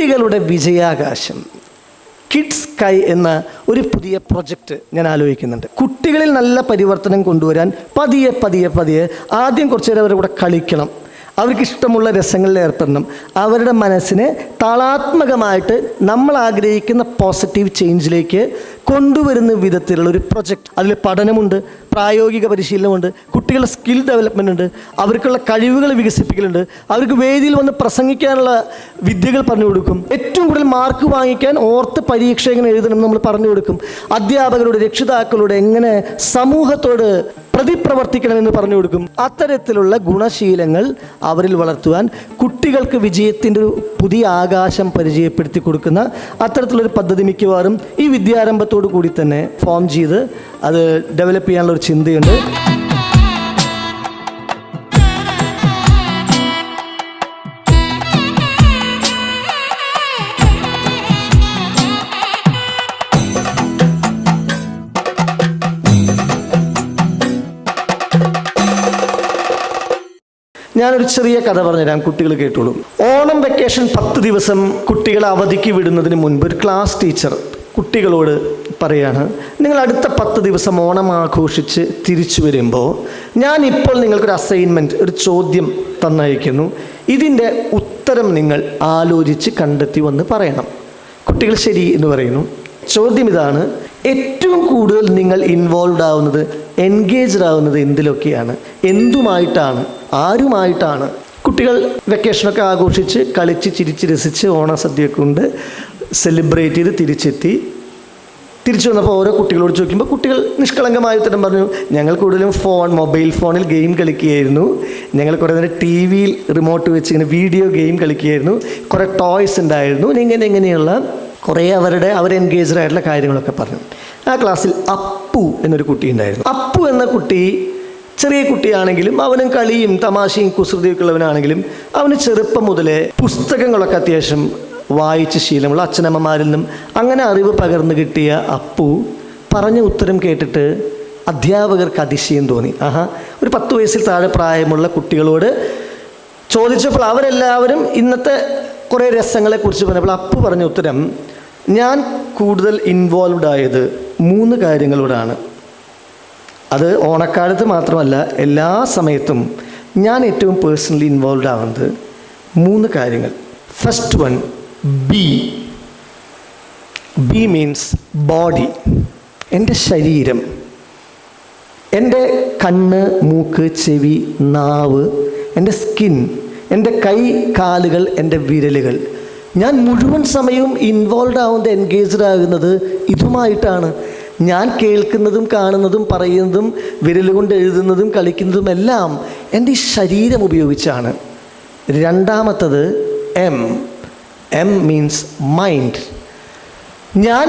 കുട്ടികളുടെ വിജയാകാശം, kids sky എന്ന ഒരു പുതിയ പ്രൊജക്റ്റ് ഞാൻ ആലോചിക്കുന്നുണ്ട്. കുട്ടികളിൽ നല്ല പരിവർത്തനം കൊണ്ടുവരാൻ പതിയെ ആദ്യം കുറച്ച് നേരം അവരുടെ കൂടെ കളിക്കണം, അവർക്ക് ഇഷ്ടമുള്ള രസങ്ങളിൽ ഏർപ്പെടണം, അവരുടെ മനസ്സിനെ താളാത്മകമായിട്ട് നമ്മൾ ആഗ്രഹിക്കുന്ന പോസിറ്റീവ് ചേഞ്ചിലേക്ക് കൊണ്ടുവരുന്ന വിധത്തിലുള്ള ഒരു പ്രൊജക്റ്റ്. അതിൽ പഠനമുണ്ട്, പ്രായോഗിക പരിശീലനമുണ്ട്, കുട്ടികളുടെ സ്കിൽ ഡെവലപ്മെൻ്റ് ഉണ്ട്, അവർക്കുള്ള കഴിവുകൾ വികസിപ്പിക്കലുണ്ട്, അവർക്ക് വേദിയിൽ വന്ന് പ്രസംഗിക്കാനുള്ള വിദ്യകൾ പറഞ്ഞു കൊടുക്കും, ഏറ്റവും കൂടുതൽ മാർക്ക് വാങ്ങിക്കാൻ ഓർത്ത് പരീക്ഷ എങ്ങനെ എഴുതണം നമ്മൾ പറഞ്ഞു കൊടുക്കും, അധ്യാപകരോട് രക്ഷിതാക്കളോട് എങ്ങനെ സമൂഹത്തോട് പ്രതിപ്രവർത്തിക്കണമെന്ന് പറഞ്ഞു കൊടുക്കും. അത്തരത്തിലുള്ള ഗുണശീലങ്ങൾ അവരിൽ വളർത്തുവാൻ കുട്ടികൾക്ക് വിജയത്തിൻ്റെ ഒരു പുതിയ ആകാശം പരിചയപ്പെടുത്തി കൊടുക്കുന്ന അത്തരത്തിലൊരു പദ്ധതി മിക്കവാറും ഈ വിദ്യാരംഭത്തോടു കൂടി തന്നെ ഫോം ചെയ്ത് അത് ഡെവലപ്പ് ചെയ്യാനുള്ള ഒരു ചിന്തയുണ്ട്. ഞാനൊരു ചെറിയ കഥ പറഞ്ഞുതരാം, കുട്ടികൾ കേട്ടോളും. ഓണം വെക്കേഷൻ 10 ദിവസം കുട്ടികളെ അവധിക്ക് വിടുന്നതിന് മുൻപ് ഒരു ക്ലാസ് ടീച്ചർ കുട്ടികളോട് പറയാണ്, നിങ്ങൾ അടുത്ത 10 ദിവസം ഓണം ആഘോഷിച്ച് തിരിച്ചു വരുമ്പോൾ ഞാനിപ്പോൾ നിങ്ങൾക്കൊരു അസൈൻമെൻറ്റ്, ഒരു ചോദ്യം തന്നയക്കുന്നു, ഇതിൻ്റെ ഉത്തരം നിങ്ങൾ ആലോചിച്ച് കണ്ടെത്തി വന്ന് പറയണം. കുട്ടികൾ ശരി എന്ന് പറയുന്നു. ചോദ്യം ഇതാണ്: ഏറ്റവും കൂടുതൽ നിങ്ങൾ ഇൻവോൾവ് ആവുന്നത്, എൻഗേജ്ഡ് ആവുന്നത് എന്തിലൊക്കെയാണ്, എന്തുമായിട്ടാണ്, ആരുമായിട്ടാണ്? കുട്ടികൾ വെക്കേഷനൊക്കെ ആഘോഷിച്ച് കളിച്ച് ചിരിച്ച് രസിച്ച് ഓണസദ്യയൊക്കെ കൊണ്ട് സെലിബ്രേറ്റ് ചെയ്ത് തിരിച്ചു വന്നപ്പോൾ ഓരോ കുട്ടികളോട് ചോദിക്കുമ്പോൾ കുട്ടികൾ നിഷ്കളങ്കമായ ഉത്തരം പറഞ്ഞു, ഞങ്ങൾ കൂടുതലും മൊബൈൽ ഫോണിൽ ഗെയിം കളിക്കുകയായിരുന്നു, ഞങ്ങൾ കുറേ നേരം ടി വിയിൽ റിമോട്ട് വെച്ച് ഇങ്ങനെ വീഡിയോ ഗെയിം കളിക്കുകയായിരുന്നു, കുറേ ടോയ്സ് ഉണ്ടായിരുന്നു, ഇങ്ങനെയുള്ള കുറേ അവർ എൻഗേജ്ഡ് ആയിട്ടുള്ള കാര്യങ്ങളൊക്കെ പറഞ്ഞു. ആ ക്ലാസ്സിൽ അപ്പു എന്നൊരു കുട്ടി ഉണ്ടായിരുന്നു. അപ്പു എന്ന കുട്ടി ചെറിയ കുട്ടിയാണെങ്കിലും അവനും കളിയും തമാശയും കുസൃതിയൊക്കെ ഉള്ളവനാണെങ്കിലും അവന് ചെറുപ്പം മുതലേ പുസ്തകങ്ങളൊക്കെ അത്യാവശ്യം വായിച്ച് ശീലമുള്ള അച്ഛനമ്മമാരിൽ നിന്നും അങ്ങനെ അറിവ് പകർന്നു കിട്ടിയ അപ്പു പറഞ്ഞ ഉത്തരം കേട്ടിട്ട് അധ്യാപകർക്ക് അതിശയം തോന്നി. ഒരു 10 വയസ്സിൽ താഴെ പ്രായമുള്ള കുട്ടികളോട് ചോദിച്ചപ്പോൾ അവരെല്ലാവരും ഇന്നത്തെ കുറേ രസങ്ങളെക്കുറിച്ച് പറഞ്ഞപ്പോൾ അപ്പു പറഞ്ഞ ഉത്തരം, ഞാൻ കൂടുതൽ ഇൻവോൾവ്ഡ് ആയത് 3 കാര്യങ്ങളോടാണ്. അത് ഓണക്കാലത്ത് മാത്രമല്ല, എല്ലാ സമയത്തും ഞാൻ ഏറ്റവും പേഴ്സണലി ഇൻവോൾവ് ആവുന്നത് 3 കാര്യങ്ങൾ. First one, B means body, എൻ്റെ ശരീരം, എൻ്റെ കണ്ണ്, മൂക്ക്, ചെവി, നാവ്, എൻ്റെ സ്കിൻ, എൻ്റെ കൈ, കാലുകൾ, എൻ്റെ വിരലുകൾ. ഞാൻ മുഴുവൻ സമയവും ഇൻവോൾവ് ആവുന്നത്, എൻഗേജ്ഡ് ആകുന്നത് ഇതുമായിട്ടാണ്. ഞാൻ കേൾക്കുന്നതും കാണുന്നതും പറയുന്നതും വിരലുകൊണ്ട് എഴുതുന്നതും കളിക്കുന്നതും എല്ലാം എൻ്റെ ഈ ശരീരം ഉപയോഗിച്ചാണ്. രണ്ടാമത്തത് എം മീൻസ് മൈൻഡ്. ഞാൻ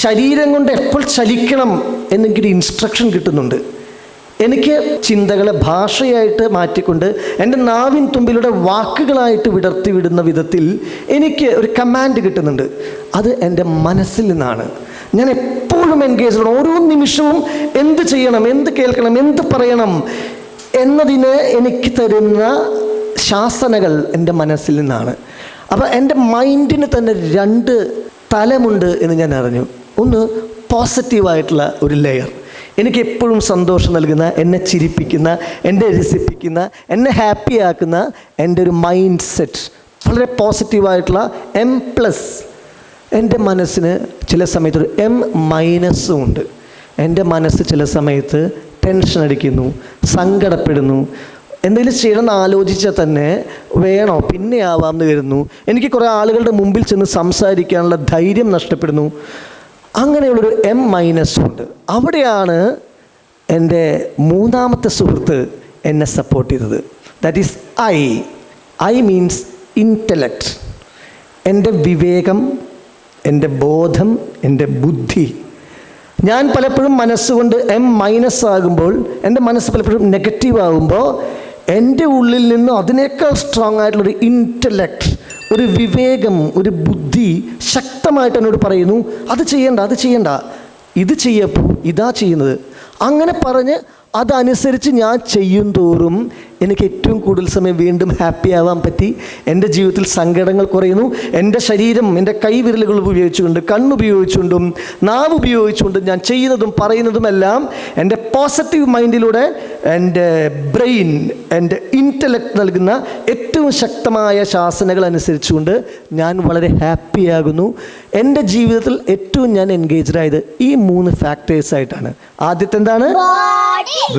ശരീരം കൊണ്ട് എപ്പോൾ ചലിക്കണം എന്നെനിക്കൊരു ഇൻസ്ട്രക്ഷൻ കിട്ടുന്നുണ്ട്. എനിക്ക് ചിന്തകളെ ഭാഷയായിട്ട് മാറ്റിക്കൊണ്ട് എൻ്റെ നാവിൻ തുമ്പിലൂടെ വാക്കുകളായിട്ട് വിടർത്തി വിടുന്ന വിധത്തിൽ എനിക്ക് ഒരു കമാൻഡ് കിട്ടുന്നുണ്ട്. അത് എൻ്റെ മനസ്സിൽ നിന്നാണ്. ഞാൻ എപ്പോഴും എൻഗേജ്ഡ്, ഓരോ നിമിഷവും എന്ത് ചെയ്യണം, എന്ത് കേൾക്കണം, എന്ത് പറയണം എന്നതിന് എനിക്ക് തരുന്ന ശാസനകൾ എൻ്റെ മനസ്സിൽ നിന്നാണ്. അപ്പോൾ എൻ്റെ മൈൻഡിന് തന്നെ 2 തലമുണ്ട് എന്ന് ഞാൻ അറിഞ്ഞു. ഒന്ന് പോസിറ്റീവായിട്ടുള്ള ഒരു ലെയർ, എനിക്ക് എപ്പോഴും സന്തോഷം നൽകുന്ന, എന്നെ ചിരിപ്പിക്കുന്ന, എന്നെ രസിപ്പിക്കുന്ന, എന്നെ ഹാപ്പി ആക്കുന്ന എൻ്റെ ഒരു മൈൻഡ് സെറ്റ്, വളരെ പോസിറ്റീവായിട്ടുള്ള M+. എൻ്റെ മനസ്സിന് ചില സമയത്ത് ഒരു M- ഉണ്ട്. എൻ്റെ മനസ്സ് ചില സമയത്ത് ടെൻഷൻ അടിക്കുന്നു, സങ്കടപ്പെടുന്നു, എന്തെങ്കിലും ചെയ്യണമെന്ന് ആലോചിച്ചാൽ തന്നെ വേണോ പിന്നെ ആവാമെന്ന് വരുന്നു, എനിക്ക് കുറേ ആളുകളുടെ മുമ്പിൽ ചെന്ന് സംസാരിക്കാനുള്ള ധൈര്യം നഷ്ടപ്പെടുന്നു. അങ്ങനെയുള്ളൊരു M- ഉണ്ട്. അവിടെയാണ് എൻ്റെ 3ാമത്തെ സുഹൃത്ത് എന്നെ സപ്പോർട്ട് ചെയ്തത്. That is I means intellect. എൻ്റെ വിവേകം, എൻ്റെ ബോധം, എൻ്റെ ബുദ്ധി. ഞാൻ പലപ്പോഴും മനസ്സുകൊണ്ട് M- ആകുമ്പോൾ, എൻ്റെ മനസ്സ് പലപ്പോഴും നെഗറ്റീവ് ആകുമ്പോൾ എൻ്റെ ഉള്ളിൽ നിന്ന് അതിനേക്കാൾ സ്ട്രോങ് ആയിട്ടുള്ളൊരു ഇൻ്റലക്റ്റ്, ഒരു വിവേകം, ഒരു ബുദ്ധി ശക്തമായിട്ട് എന്നോട് പറയുന്നു, അത് ചെയ്യണ്ട, ഇത് ചെയ്യപ്പോൾ ഇതാ ചെയ്യുന്നത്. അങ്ങനെ പറഞ്ഞ് അതനുസരിച്ച് ഞാൻ ചെയ്യും തോറും എനിക്ക് ഏറ്റവും കൂടുതൽ സമയം വീണ്ടും ഹാപ്പി ആവാൻ പറ്റി. എൻ്റെ ജീവിതത്തിൽ സങ്കടങ്ങൾ കുറയുന്നു. എൻ്റെ ശരീരം, എൻ്റെ കൈവിരലുകൾ ഉപയോഗിച്ചുകൊണ്ട്, കണ്ണുപയോഗിച്ചുകൊണ്ടും നാവ് ഉപയോഗിച്ചുകൊണ്ടും ഞാൻ ചെയ്യുന്നതും പറയുന്നതുമെല്ലാം എൻ്റെ പോസിറ്റീവ് മൈൻഡിലൂടെ എൻ്റെ ബ്രെയിൻ, എൻ്റെ ഇൻ്റലക്ട് നൽകുന്ന ഏറ്റവും ശക്തമായ ശാസനകൾ അനുസരിച്ചുകൊണ്ട് ഞാൻ വളരെ ഹാപ്പിയാകുന്നു. എൻ്റെ ജീവിതത്തിൽ ഏറ്റവും ഞാൻ എൻഗേജ്ഡ് ആയത് ഈ 3 ഫാക്ടേഴ്സായിട്ടാണ്. ആദ്യത്തെ എന്താണ്?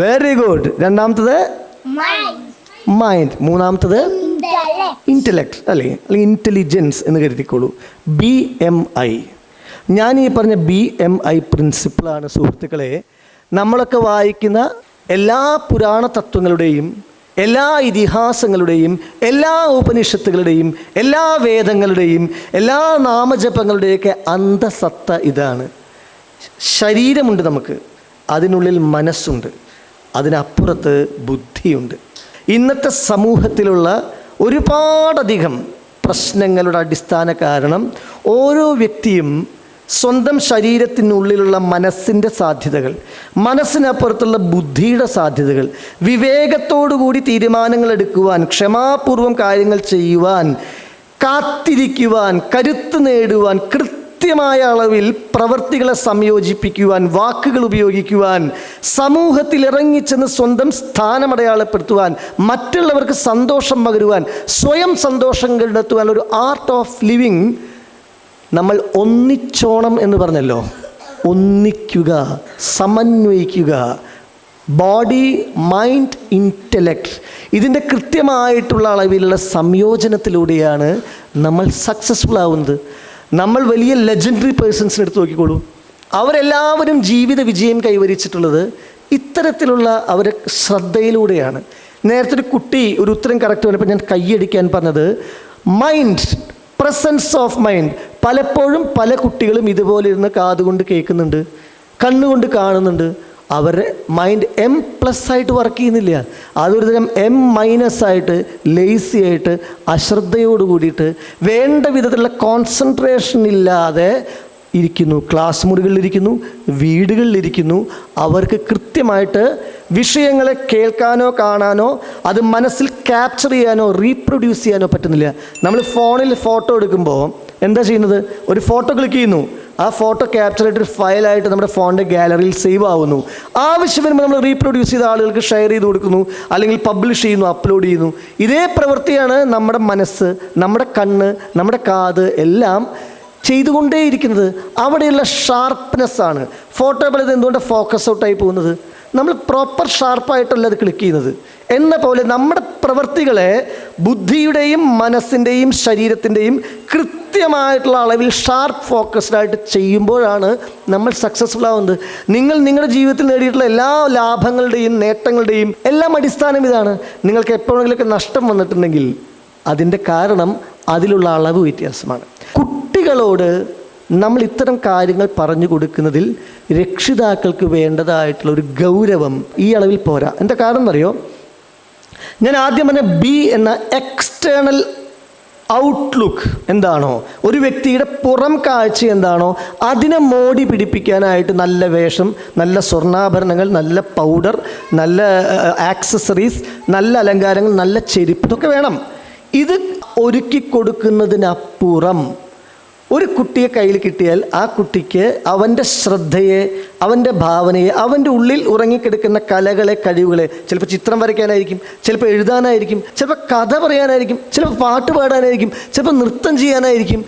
Very good. രണ്ടാമത്തത് മൈൻഡ്. മൂന്നാമത്തത് ഇൻ്റലക്ട് അല്ലെങ്കിൽ ഇൻ്റലിജൻസ് എന്ന് കരുതിക്കോളൂ. BMI. ഞാൻ ഈ പറഞ്ഞ BMI പ്രിൻസിപ്പിളാണ് സുഹൃത്തുക്കളെ നമ്മളൊക്കെ വായിക്കുന്ന എല്ലാ പുരാണ തത്വങ്ങളുടെയും, എല്ലാ ഇതിഹാസങ്ങളുടെയും, എല്ലാ ഉപനിഷത്തുകളുടെയും, എല്ലാ വേദങ്ങളുടെയും, എല്ലാ നാമജപങ്ങളുടെയൊക്കെ അന്തസത്ത ഇതാണ്. ശരീരമുണ്ട് നമുക്ക്, അതിനുള്ളിൽ മനസ്സുണ്ട്, അതിനപ്പുറത്ത് ബുദ്ധിയുണ്ട്. ഇന്നത്തെ സമൂഹത്തിലുള്ള ഒരുപാടധികം പ്രശ്നങ്ങളുടെ അടിസ്ഥാന കാരണം ഓരോ വ്യക്തിയും സ്വന്തം ശരീരത്തിനുള്ളിലുള്ള മനസ്സിൻ്റെ സാധ്യതകൾ, മനസ്സിനപ്പുറത്തുള്ള ബുദ്ധിയുടെ സാധ്യതകൾ, വിവേകത്തോടുകൂടി തീരുമാനങ്ങൾ എടുക്കുവാൻ, ക്ഷമാപൂർവം കാര്യങ്ങൾ ചെയ്യുവാൻ, കാത്തിരിക്കുവാൻ, കരുത്ത് നേടുവാൻ, കൃത്യമായ അളവിൽ പ്രവൃത്തികളെ സംയോജിപ്പിക്കുവാൻ, വാക്കുകൾ ഉപയോഗിക്കുവാൻ, സമൂഹത്തിൽ ഇറങ്ങിച്ചെന്ന് സ്വന്തം സ്ഥാനമടയാളപ്പെടുത്തുവാൻ, മറ്റുള്ളവർക്ക് സന്തോഷം പകരുവാൻ, സ്വയം സന്തോഷം കണ്ടെത്തുവാൻ ഒരു ആർട്ട് ഓഫ് ലിവിങ് നമ്മൾ ഒന്നിച്ചോണം എന്ന് പറഞ്ഞല്ലോ. ഒന്നിക്കുക, സമന്വയിക്കുക, ബോഡി, മൈൻഡ്, ഇൻ്റലക്ട്, ഇതിൻ്റെ കൃത്യമായിട്ടുള്ള അളവിലുള്ള സംയോജനത്തിലൂടെയാണ് നമ്മൾ സക്സസ്ഫുൾ ആവുന്നത്. നമ്മൾ വലിയ ലെജൻഡറി പേഴ്സൺസിനെ എടുത്ത് നോക്കിക്കോളൂ. അവരെല്ലാവരും ജീവിത വിജയം കൈവരിച്ചിട്ടുള്ളത് ഇത്തരത്തിലുള്ള അവരെ ശ്രദ്ധയിലൂടെയാണ്. നേരത്തെ ഒരു കുട്ടി ഒരു ഉത്തരം കറക്റ്റ് പറഞ്ഞപ്പോൾ ഞാൻ കൈയടിക്കാൻ പറഞ്ഞത് മൈൻഡ്, പ്രസൻസ് ഓഫ് മൈൻഡ്. പലപ്പോഴും പല കുട്ടികളും ഇതുപോലെ ഇരുന്ന് കാതുകൊണ്ട് കേൾക്കുന്നുണ്ട്, കണ്ണുകൊണ്ട് കാണുന്നുണ്ട്, അവരുടെ മൈൻഡ് M+ ആയിട്ട് വർക്ക് ചെയ്യുന്നില്ല. അതൊരു തരം M- ആയിട്ട്, ലേസി ആയിട്ട്, അശ്രദ്ധയോട് കൂടിയിട്ട് വേണ്ട വിധത്തിലുള്ള കോൺസെൻട്രേഷൻ ഇല്ലാതെ ഇരിക്കുന്നു. ക്ലാസ് മുറികളിലിരിക്കുന്നു, വീടുകളിലിരിക്കുന്നു. അവർക്ക് കൃത്യമായിട്ട് വിഷയങ്ങളെ കേൾക്കാനോ കാണാനോ അത് മനസ്സിൽ ക്യാപ്ചർ ചെയ്യാനോ റീപ്രൊഡ്യൂസ് ചെയ്യാനോ പറ്റുന്നില്ല. നമ്മൾ ഫോണിൽ ഫോട്ടോ എടുക്കുമ്പോൾ എന്താ ചെയ്യുന്നത്? ഒരു ഫോട്ടോ ക്ലിക്ക് ചെയ്യുന്നു, ആ ഫോട്ടോ ക്യാപ്ചർ ചെയ്തിട്ട് ഫയലായിട്ട് നമ്മുടെ ഫോണിൻ്റെ ഗാലറിയിൽ സേവ് ആവുന്നു. ആവശ്യം വരുമ്പോൾ നമ്മൾ റീപ്രൊഡ്യൂസ് ചെയ്ത ആളുകൾക്ക് ഷെയർ ചെയ്ത് കൊടുക്കുന്നു, അല്ലെങ്കിൽ പബ്ലിഷ് ചെയ്യുന്നു, അപ്ലോഡ് ചെയ്യുന്നു. ഇതേ പ്രവൃത്തിയാണ് നമ്മുടെ മനസ്സ്, നമ്മുടെ കണ്ണ്, നമ്മുടെ കാത് എല്ലാം ചെയ്തുകൊണ്ടേയിരിക്കുന്നത്. അവിടെയുള്ള ഷാർപ്പ്നെസ്സാണ്. ഫോട്ടോ പലത് എന്തുകൊണ്ട് ഫോക്കസ് ഔട്ടായി പോകുന്നത്? നമ്മൾ പ്രോപ്പർ ഷാർപ്പായിട്ടല്ല അത് ക്ലിക്ക് ചെയ്യുന്നത്. എന്ന പോലെ നമ്മുടെ പ്രവൃത്തികളെ ബുദ്ധിയുടെയും മനസ്സിൻ്റെയും ശരീരത്തിൻ്റെയും കൃത്യമായിട്ടുള്ള അളവിൽ ഷാർപ്പ് ഫോക്കസ്ഡായിട്ട് ചെയ്യുമ്പോഴാണ് നമ്മൾ സക്സസ്ഫുൾ ആവുന്നത്. നിങ്ങൾ നിങ്ങളുടെ ജീവിതത്തിൽ നേടിയിട്ടുള്ള എല്ലാ ലാഭങ്ങളുടെയും നേട്ടങ്ങളുടെയും എല്ലാം അടിസ്ഥാനം ഇതാണ്. നിങ്ങൾക്ക് എപ്പോഴെങ്കിലുമൊക്കെ നഷ്ടം വന്നിട്ടുണ്ടെങ്കിൽ അതിൻ്റെ കാരണം അതിലുള്ള അളവ് വ്യത്യാസമാണ്. കുട്ടികളോട് നമ്മൾ ഇത്തരം കാര്യങ്ങൾ പറഞ്ഞു കൊടുക്കുന്നതിൽ രക്ഷിതാക്കൾക്ക് വേണ്ടതായിട്ടുള്ള ഒരു ഗൗരവം ഈ അളവിൽ പോരാ. എന്താ കാരണം എന്നറിയോ? ഞാൻ ആദ്യം പറഞ്ഞ B എന്ന എക്സ്റ്റേണൽ ഔട്ട്ലുക്ക് എന്താണോ, ഒരു വ്യക്തിയുടെ പുറം കാഴ്ച എന്താണോ അതിനെ മോടി പിടിപ്പിക്കാനായിട്ട് നല്ല വേഷം, നല്ല സ്വർണ്ണാഭരണങ്ങൾ, നല്ല പൗഡർ, നല്ല ആക്സസറീസ്, നല്ല അലങ്കാരങ്ങൾ, നല്ല ചെരുപ്പ്, ഇതൊക്കെ വേണം. ഇത് ഒരുക്കി കൊടുക്കുന്നതിനപ്പുറം ഒരു കുട്ടിയെ കയ്യിൽ കിട്ടിയാൽ ആ കുട്ടിക്ക് അവൻ്റെ ശ്രദ്ധയെ, അവൻ്റെ ഭാവനയെ, അവൻ്റെ ഉള്ളിൽ ഉറങ്ങിക്കിടക്കുന്ന കലകളെ, കഴിവുകളെ, ചിലപ്പോൾ ചിത്രം വരയ്ക്കാനായിരിക്കും, ചിലപ്പോൾ എഴുതാനായിരിക്കും, ചിലപ്പോൾ കഥ പറയാനായിരിക്കും, ചിലപ്പോൾ പാട്ട് പാടാനായിരിക്കും, ചിലപ്പോൾ നൃത്തം ചെയ്യാനായിരിക്കും.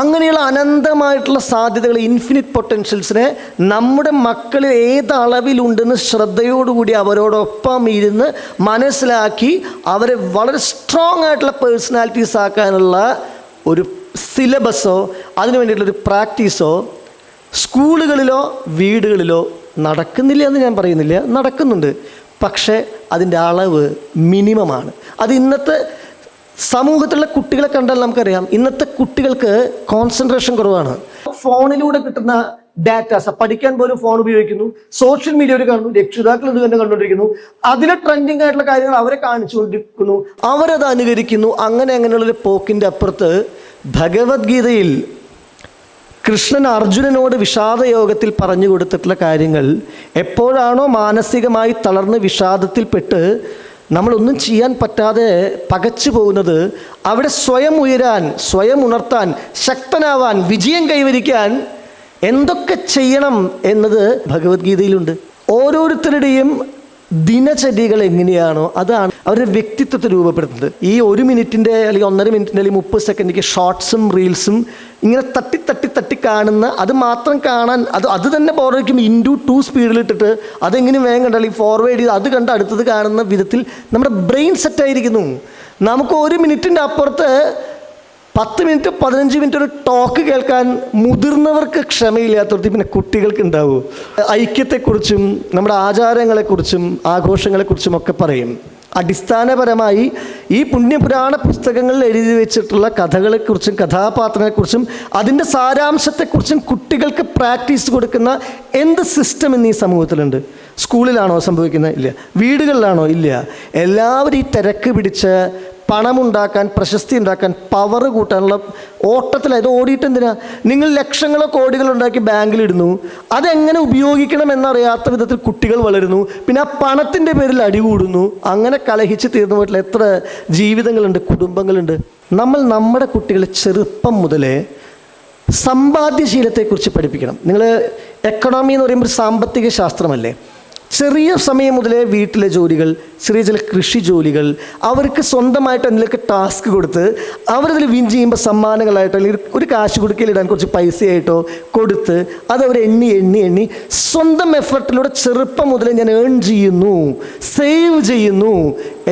അങ്ങനെയുള്ള അനന്തമായിട്ടുള്ള സാധ്യതകൾ, ഇൻഫിനിറ്റ് പൊട്ടൻഷ്യൽസിനെ നമ്മുടെ മക്കളിൽ ഏത് അളവിലുണ്ടെന്ന് ശ്രദ്ധയോടുകൂടി അവരോടൊപ്പം ഇരുന്ന് മനസ്സിലാക്കി അവരെ വളരെ സ്ട്രോങ് ആയിട്ടുള്ള പേഴ്സണാലിറ്റീസ് ആക്കാനുള്ള ഒരു സിലബസോ അതിനു വേണ്ടിയിട്ടുള്ളൊരു പ്രാക്ടീസോ സ്കൂളുകളിലോ വീടുകളിലോ നടക്കുന്നില്ല എന്ന് ഞാൻ പറയുന്നില്ല, നടക്കുന്നുണ്ട്. പക്ഷേ അതിൻ്റെ അളവ് മിനിമമാണ്. അത് ഇന്നത്തെ സമൂഹത്തിലുള്ള കുട്ടികളെ കണ്ടാൽ നമുക്കറിയാം, ഇന്നത്തെ കുട്ടികൾക്ക് കോൺസെൻട്രേഷൻ കുറവാണ്. ഫോണിലൂടെ കിട്ടുന്ന ഡാറ്റാസ്, പഠിക്കാൻ പോലും ഫോൺ ഉപയോഗിക്കുന്നു, സോഷ്യൽ മീഡിയ ഒരു കാണുന്നു, രക്ഷിതാക്കൾ ഇത് തന്നെ കണ്ടുകൊണ്ടിരിക്കുന്നു, അതിലെ ട്രെൻഡിങ് ആയിട്ടുള്ള കാര്യങ്ങൾ അവരെ കാണിച്ചുകൊണ്ടിരിക്കുന്നു, അവരത് അനുകരിക്കുന്നു. അങ്ങനെയുള്ളൊരു പോക്കിൻ്റെ അപ്പുറത്ത് ഭഗവത്ഗീതയിൽ കൃഷ്ണൻ അർജുനനോട് വിഷാദയോഗത്തിൽ പറഞ്ഞു കൊടുത്തിട്ടുള്ള കാര്യങ്ങൾ, എപ്പോഴാണോ മാനസികമായി തളർന്ന് വിഷാദത്തിൽപ്പെട്ട് നമ്മളൊന്നും ചെയ്യാൻ പറ്റാതെ പകച്ചു പോകുന്നത് അവിടെ സ്വയം ഉയരാൻ, സ്വയം ഉണർത്താൻ, ശക്തനാവാൻ, വിജയം കൈവരിക്കാൻ എന്തൊക്കെ ചെയ്യണം എന്നത് ഭഗവത്ഗീതയിലുണ്ട്. ഓരോരുത്തരുടെയും ദിനചര്യകൾ എങ്ങനെയാണോ അതാണ് അവരുടെ വ്യക്തിത്വത്തെ രൂപപ്പെടുത്തുന്നത്. ഈ 1 മിനിറ്റിൻ്റെ അല്ലെങ്കിൽ 1.5 മിനിറ്റിൻ്റെ അല്ലെങ്കിൽ 30 സെക്കൻഡിലേക്ക് ഷോർട്സും റീൽസും ഇങ്ങനെ തട്ടി കാണുന്ന, അത് മാത്രം കാണാൻ അത് തന്നെ ബോറടിക്കും. *2 സ്പീഡിലിട്ടിട്ട് അതെങ്ങനെ വേഗം കണ്ടാൽ ഈ ഫോർവേഡ് ചെയ്ത് അത് കണ്ട് അടുത്തത് കാണുന്ന വിധത്തിൽ നമ്മുടെ ബ്രെയിൻ സെറ്റായിരിക്കുന്നു. നമുക്ക് 1 മിനിറ്റിൻ്റെ അപ്പുറത്ത് 10 മിനിറ്റ് 15 മിനിറ്റ് ഒരു ടോക്ക് കേൾക്കാൻ മുതിർന്നവർക്ക് ക്ഷമയില്ലാത്തവർക്ക് പിന്നെ കുട്ടികൾക്ക് ഉണ്ടാവും. ഐക്യത്തെക്കുറിച്ചും നമ്മുടെ ആചാരങ്ങളെക്കുറിച്ചും ആഘോഷങ്ങളെക്കുറിച്ചും ഒക്കെ പറയും. അടിസ്ഥാനപരമായി ഈ പുണ്യപുരാണ പുസ്തകങ്ങളിൽ എഴുതി വെച്ചിട്ടുള്ള കഥകളെക്കുറിച്ചും കഥാപാത്രങ്ങളെക്കുറിച്ചും അതിൻ്റെ സാരാംശത്തെക്കുറിച്ചും കുട്ടികൾക്ക് പ്രാക്ടീസ് കൊടുക്കുന്ന എന്ത് സിസ്റ്റം ഇന്ന് ഈ സമൂഹത്തിലുണ്ട്? സ്കൂളിലാണോ സംഭവിക്കുന്നത്? ഇല്ല. വീടുകളിലാണോ? ഇല്ല. എല്ലാവരും ഈ തിരക്ക് പിടിച്ച് പണമുണ്ടാക്കാൻ, പ്രശസ്തി ഉണ്ടാക്കാൻ, പവർ കൂട്ടാനുള്ള ഓട്ടത്തിലായത്. ഓടിയിട്ട് എന്തിനാ? നിങ്ങൾ ലക്ഷങ്ങളോ കോടികളോ ഉണ്ടാക്കി ബാങ്കിലിടുന്നു. അതെങ്ങനെ ഉപയോഗിക്കണം എന്നറിയാത്ത വിധത്തിൽ കുട്ടികൾ വളരുന്നു. പിന്നെ ആ പണത്തിൻ്റെ പേരിൽ അടികൂടുന്നു. അങ്ങനെ കലഹിച്ച് തീർന്നു പോയിട്ടുള്ള എത്ര ജീവിതങ്ങളുണ്ട്, കുടുംബങ്ങളുണ്ട്. നമ്മൾ നമ്മുടെ കുട്ടികളെ ചെറുപ്പം മുതലേ സമ്പാദ്യശീലത്തെക്കുറിച്ച് പഠിപ്പിക്കണം. നിങ്ങൾ എക്കണോമി എന്ന് പറയുമ്പോൾ ഒരു സാമ്പത്തിക ശാസ്ത്രമല്ലേ? ചെറിയ സമയം മുതലേ വീട്ടിലെ ജോലികൾ, ചെറിയ ചില കൃഷി ജോലികൾ, അവർക്ക് സ്വന്തമായിട്ട് എന്തെങ്കിലുമൊക്കെ ടാസ്ക് കൊടുത്ത് അവരതിൽ വിൻ ചെയ്യുമ്പോൾ സമ്മാനങ്ങളായിട്ടോ അല്ലെങ്കിൽ ഒരു കാശ് കൊടുക്കലിടാൻ കുറച്ച് പൈസയായിട്ടോ കൊടുത്ത് അതവർ എണ്ണി സ്വന്തം എഫർട്ടിലൂടെ ചെറുപ്പം മുതലേ ഞാൻ ഏൺ ചെയ്യുന്നു, സേവ് ചെയ്യുന്നു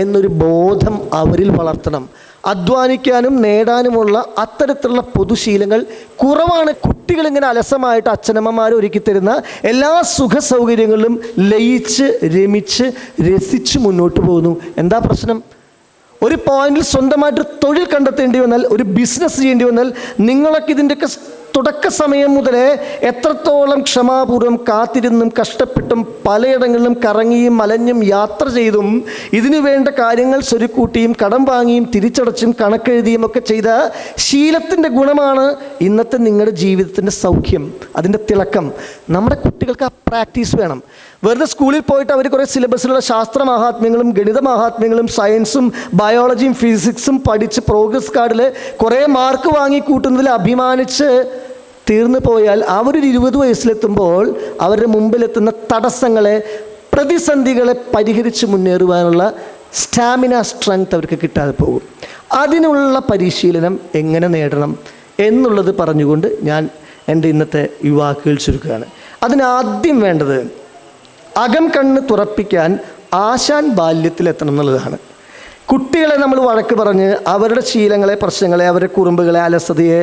എന്നൊരു ബോധം അവരിൽ വളർത്തണം. അധ്വാനിക്കാനും നേടാനുമുള്ള അത്തരത്തിലുള്ള പൊതുശീലങ്ങൾ കുറവാണ്. കുട്ടികളിങ്ങനെ അലസമായിട്ട് അച്ഛനമ്മമാർ ഒരുക്കി തരുന്ന എല്ലാ സുഖ സൗകര്യങ്ങളിലും ലയിച്ച് രമിച്ച് രസിച്ച് മുന്നോട്ട് പോകുന്നു. എന്താ പ്രശ്നം? ഒരു പോയിന്റിൽ സ്വന്തമായിട്ട് തൊഴിൽ കണ്ടെത്തേണ്ടി വന്നാൽ, ഒരു ബിസിനസ് ചെയ്യേണ്ടി വന്നാൽ, നിങ്ങളൊക്കെ ഇതിൻ്റെയൊക്കെ തുടക്ക സമയം മുതലേ എത്രത്തോളം ക്ഷമാപൂർവ്വം കാത്തിരുന്നും കഷ്ടപ്പെട്ടും പലയിടങ്ങളിലും കറങ്ങിയും മലഞ്ഞും യാത്ര ചെയ്തും ഇതിനു വേണ്ട കാര്യങ്ങൾ സ്വരുക്കൂട്ടിയും കടം വാങ്ങിയും തിരിച്ചടച്ചും കണക്കെഴുതിയും ഒക്കെ ചെയ്ത ശീലത്തിൻ്റെ ഗുണമാണ് ഇന്നത്തെ നിങ്ങളുടെ ജീവിതത്തിൻ്റെ സൗഖ്യം, അതിൻ്റെ തിളക്കം. നമ്മുടെ കുട്ടികൾക്ക് ആ പ്രാക്ടീസ് വേണം. വെറുതെ സ്കൂളിൽ പോയിട്ട് അവർ കുറേ സിലബസിലുള്ള ശാസ്ത്ര മഹാത്മ്യങ്ങളും ഗണിത മഹാത്മ്യങ്ങളും സയൻസും ബയോളജിയും ഫിസിക്സും പഠിച്ച് പ്രോഗ്രസ് കാർഡിൽ കുറേ മാർക്ക് വാങ്ങി കൂട്ടുന്നതിൽ അഭിമാനിച്ച് തീർന്നു പോയാൽ അവരൊരു 20 വയസ്സിലെത്തുമ്പോൾ അവരുടെ മുമ്പിലെത്തുന്ന തടസ്സങ്ങളെ, പ്രതിസന്ധികളെ പരിഹരിച്ച് മുന്നേറുവാനുള്ള സ്റ്റാമിന, സ്ട്രെങ്ത് അവർക്ക് കിട്ടാതെ പോകും. അതിനുള്ള പരിശീലനം എങ്ങനെ നേടണം എന്നുള്ളത് പറഞ്ഞുകൊണ്ട് ഞാൻ എൻ്റെ ഇന്നത്തെ യുവാക്കൾ ചുരുക്കുകയാണ്. അതിനാദ്യം വേണ്ടത് അകം കണ്ണ് തുറപ്പിക്കാൻ ആശാൻ ബാല്യത്തിലെത്തണം എന്നുള്ളതാണ്. കുട്ടികളെ നമ്മൾ വഴക്ക് പറഞ്ഞ് അവരുടെ ശീലങ്ങളെ, പ്രശ്നങ്ങളെ, അവരുടെ കുറുമ്പുകളെ, അലസതയെ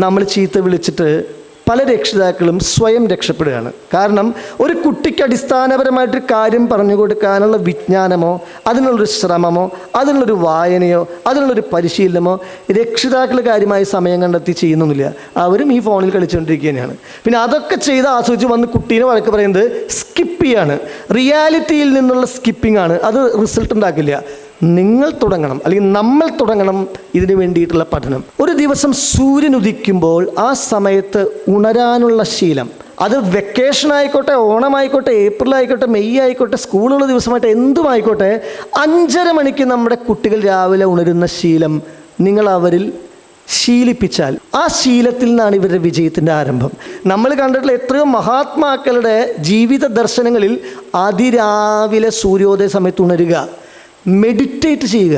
നമ്മൾ ചീത്ത വിളിച്ചിട്ട് പല രക്ഷിതാക്കളും സ്വയം രക്ഷപ്പെടുകയാണ്. കാരണം ഒരു കുട്ടിക്ക് അടിസ്ഥാനപരമായിട്ടൊരു കാര്യം പറഞ്ഞു കൊടുക്കാനുള്ള വിജ്ഞാനമോ അതിനുള്ളൊരു ശ്രമമോ അതിനുള്ളൊരു വായനയോ അതിനുള്ളൊരു പരിശീലനമോ രക്ഷിതാക്കൾ കാര്യമായി സമയം കണ്ടെത്തി ചെയ്യുന്നൊന്നുമില്ല. അവരും ഈ ഫോണിൽ കളിച്ചുകൊണ്ടിരിക്കുക തന്നെയാണ്. പിന്നെ അതൊക്കെ ചെയ്ത് ആസ്വദിച്ച് വന്ന് കുട്ടീനെ വഴക്ക് പറയുന്നത് സ്കിപ്പ് ചെയ്യാണ്. റിയാലിറ്റിയിൽ നിന്നുള്ള സ്കിപ്പിംഗ് ആണ്. അത് റിസൾട്ട് ഉണ്ടാക്കില്ല. നിങ്ങൾ തുടങ്ങണം, അല്ലെങ്കിൽ നമ്മൾ തുടങ്ങണം ഇതിനു വേണ്ടിയിട്ടുള്ള പഠനം. ഒരു ദിവസം സൂര്യൻ ഉദിക്കുമ്പോൾ ആ സമയത്ത് ഉണരാനുള്ള ശീലം, അത് വെക്കേഷൻ ആയിക്കോട്ടെ, ഓണമായിക്കോട്ടെ, ഏപ്രിൽ ആയിക്കോട്ടെ, മെയ് ആയിക്കോട്ടെ, സ്കൂളുള്ള ദിവസമായിട്ട് എന്തുമായിക്കോട്ടെ, 5:30 മണിക്ക് നമ്മുടെ കുട്ടികൾ രാവിലെ ഉണരുന്ന ശീലം നിങ്ങൾ അവരിൽ ശീലിപ്പിച്ചാൽ ആ ശീലത്തിൽ നിന്നാണ് ഇവരുടെ വിജയത്തിൻ്റെ ആരംഭം. നമ്മൾ കണ്ടിട്ടുള്ള എത്രയോ മഹാത്മാക്കളുടെ ജീവിത ദർശനങ്ങളിൽ അതിരാവിലെ സൂര്യോദയ സമയത്ത് ഉണരുക, മെഡിറ്റേറ്റ് ചെയ്യുക,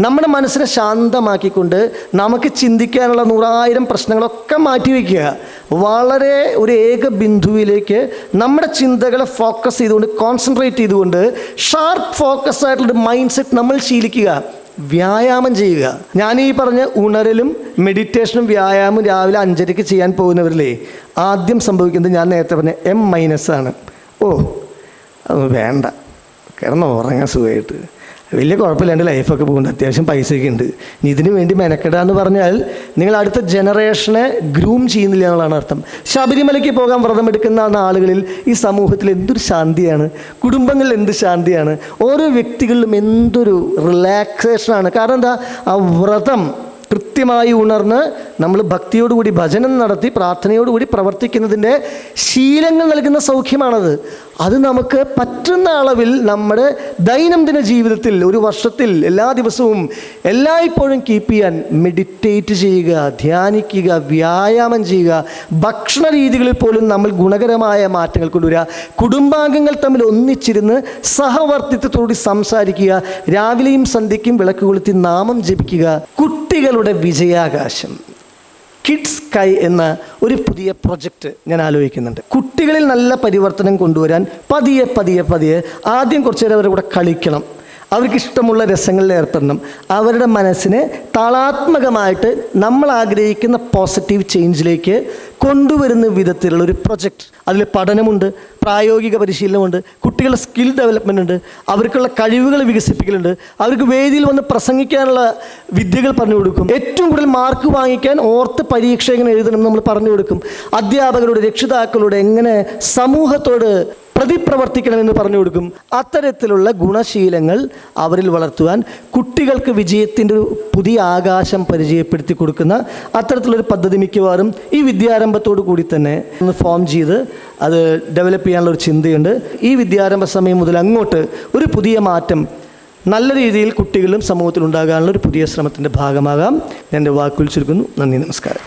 നമ്മുടെ മനസ്സിനെ ശാന്തമാക്കിക്കൊണ്ട് നമുക്ക് ചിന്തിക്കാനുള്ള 100,000 പ്രശ്നങ്ങളൊക്കെ മാറ്റിവെക്കുക. വളരെ ഒരു ഏക ബിന്ദുവിലേക്ക് നമ്മുടെ ചിന്തകളെ ഫോക്കസ് ചെയ്തുകൊണ്ട്, കോൺസെൻട്രേറ്റ് ചെയ്തുകൊണ്ട് ഷാർപ്പ് ഫോക്കസ് ആയിട്ടുള്ളൊരു മൈൻഡ് സെറ്റ് നമ്മൾ ശീലിക്കുക. വ്യായാമം ചെയ്യുക. ഞാൻ ഈ പറഞ്ഞ ഉണരലും മെഡിറ്റേഷനും വ്യായാമവും രാവിലെ 5:30 ചെയ്യാൻ പോകുന്നവരില്ലേ, ആദ്യം സംഭവിക്കുന്നത് ഞാൻ നേരത്തെ പറഞ്ഞ M- ആണ്. അത് വേണ്ട, കിടന്ന് ഉറങ്ങാൻ സുഖമായിട്ട്, വലിയ കുഴപ്പമില്ലാണ്ട് ലൈഫൊക്കെ പോകുന്നുണ്ട്, അത്യാവശ്യം പൈസയൊക്കെ ഉണ്ട്, ഇനി ഇതിനു വേണ്ടി മെനക്കെടാന്ന് പറഞ്ഞാൽ നിങ്ങൾ അടുത്ത ജനറേഷനെ ഗ്രൂം ചെയ്യുന്നില്ല എന്നുള്ളതാണ് അർത്ഥം. ശബരിമലയ്ക്ക് പോകാൻ വ്രതം എടുക്കുന്ന ആളുകളിൽ ഈ സമൂഹത്തിൽ എന്തൊരു ശാന്തിയാണ്, കുടുംബങ്ങളിൽ എന്ത് ശാന്തിയാണ്, ഓരോ വ്യക്തികളിലും എന്തൊരു റിലാക്സേഷനാണ്. കാരണം എന്താ, ആ വ്രതം കൃത്യമായി ഉണർന്ന് നമ്മൾ ഭക്തിയോടുകൂടി ഭജനം നടത്തി പ്രാർത്ഥനയോടുകൂടി പ്രവർത്തിക്കുന്നതിൻ്റെ ശീലങ്ങൾ നൽകുന്ന സൗഖ്യമാണത്. അത് നമുക്ക് പറ്റുന്ന അളവിൽ നമ്മുടെ ദൈനംദിന ജീവിതത്തിൽ ഒരു വർഷത്തിൽ എല്ലാ ദിവസവും എല്ലായ്പ്പോഴും കീപ്പ് ചെയ്യാൻ മെഡിറ്റേറ്റ് ചെയ്യുക, ധ്യാനിക്കുക, വ്യായാമം ചെയ്യുക. ഭക്ഷണ രീതികളിൽ പോലും നമ്മൾ ഗുണകരമായ മാറ്റങ്ങൾ കൊണ്ടുവരിക. കുടുംബാംഗങ്ങൾ തമ്മിൽ ഒന്നിച്ചിരുന്ന് സഹവർത്തിത്വത്തോടുകൂടി സംസാരിക്കുക. രാവിലെയും സന്ധ്യയ്ക്കും വിളക്ക് കൊളുത്തി നാമം ജപിക്കുക. കുട്ടികളുടെ വിജയാകാശം കിഡ്സ് സ്കൈ എന്ന ഒരു പുതിയ പ്രൊജക്റ്റ് ഞാൻ ആലോചിക്കുന്നുണ്ട്. കുട്ടികളിൽ നല്ല പരിവർത്തനം കൊണ്ടുവരാൻ പതിയെ ആദ്യം കുറച്ചു നേരം അവരുടെ കൂടെ കളിക്കണം, അവർക്ക് ഇഷ്ടമുള്ള രസങ്ങളിൽ ഏർപ്പെടണം. അവരുടെ മനസ്സിനെ താളാത്മകമായിട്ട് നമ്മൾ ആഗ്രഹിക്കുന്ന പോസിറ്റീവ് ചേഞ്ചിലേക്ക് കൊണ്ടുവരുന്ന വിധത്തിലുള്ള ഒരു പ്രൊജക്റ്റ്. അതിൽ പഠനമുണ്ട്, പ്രായോഗിക പരിശീലനമുണ്ട്, കുട്ടികളുടെ സ്കിൽ ഡെവലപ്മെൻ്റ് ഉണ്ട്, അവർക്കുള്ള കഴിവുകൾ വികസിപ്പിക്കലുണ്ട്, അവർക്ക് വേദിയിൽ വന്ന് പ്രസംഗിക്കാനുള്ള വിദ്യകൾ പറഞ്ഞു കൊടുക്കും. ഏറ്റവും കൂടുതൽ മാർക്ക് വാങ്ങിക്കാൻ ഓർത്ത് പരീക്ഷ എങ്ങനെ എഴുതണം നമ്മൾ പറഞ്ഞു കൊടുക്കും. അധ്യാപകരോട്, രക്ഷിതാക്കളോട് എങ്ങനെ സമൂഹത്തോട് പ്രതിപ്രവർത്തിക്കണമെന്ന് പറഞ്ഞു കൊടുക്കും. അത്തരത്തിലുള്ള ഗുണശീലങ്ങൾ അവരിൽ വളർത്തുവാൻ, കുട്ടികൾക്ക് വിജയത്തിൻ്റെ ഒരു പുതിയ ആകാശം പരിചയപ്പെടുത്തി കൊടുക്കുന്ന അത്തരത്തിലുള്ളൊരു പദ്ധതി മിക്കവാറും ഈ വിദ്യാരംഭത്തോടു കൂടി തന്നെ ഒന്ന് ഫോം ചെയ്ത് അത് ഡെവലപ്പ് ചെയ്യാനുള്ളൊരു ചിന്തയുണ്ട്. ഈ വിദ്യാരംഭ സമയം മുതൽ അങ്ങോട്ട് ഒരു പുതിയ മാറ്റം നല്ല രീതിയിൽ കുട്ടികളിലും സമൂഹത്തിലുണ്ടാകാനുള്ള ഒരു പുതിയ ശ്രമത്തിൻ്റെ ഭാഗമാകാം. ഞാൻ എൻ്റെ വാക്കുകൾ ചുരുക്കുന്നു. നന്ദി, നമസ്കാരം.